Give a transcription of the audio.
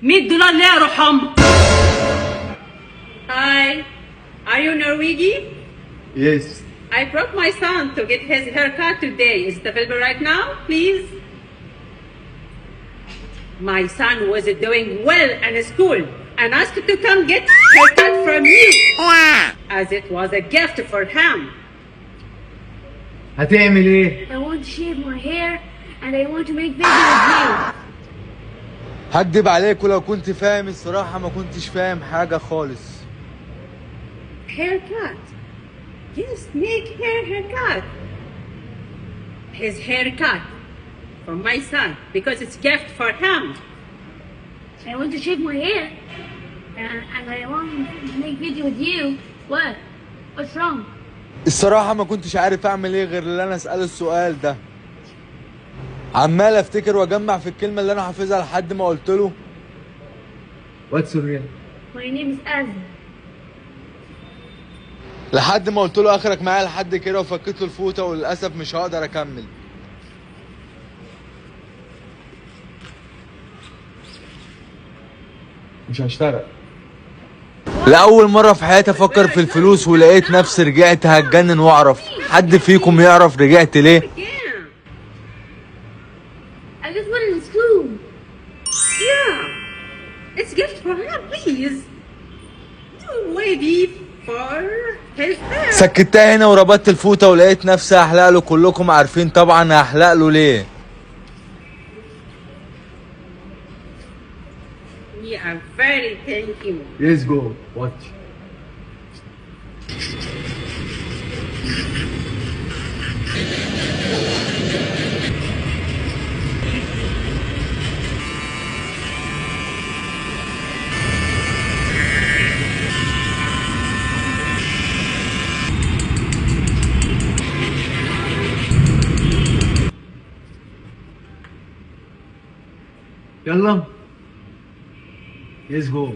$100 ليه يا روح امك؟ Hi, are you Norwegian? Yes. I brought my son to get his haircut today. Is it available right now, please? My son was doing well in school and asked to come get haircut from you, as it was a gift for him. هتعمل ايه؟ I want to shave my hair and I want to make video with you. هكدب عليك ولو كنت فاهم الصراحة ما كنتش فاهم حاجة خالص. Haircut. Yes, make haircut. His haircut from my son because it's gift for him. I want to shave my hair and I want to make video with you. What? What's wrong? الصراحة ما كنتش عارف اعمل ايه غير اللي انا اسأله السؤال ده. عمال افتكر واجمع في الكلمة اللي انا حافظها لحد ما قلت له What's your name؟ My name is Azim. لحد ما قلت له اخرك معايا لحد كده وفكيت له الفوطة وللاسف مش هقدر اكمل. مش هشتغل. لأول مرة في حياتي افكر في الفلوس ولقيت نفسي رجعت هتجنن واعرف حد فيكم يعرف رجعت ليه؟ Yeah. I just went to school. Yeah. It's gift for him, please. Do lady for his hair. سكتها هنا وربطت الفوطة ولقيت نفسي هحلق له. كلكم عارفين طبعا هحلق له ليه. We are very thank you. Yes go. Watch. يلا. Yes go.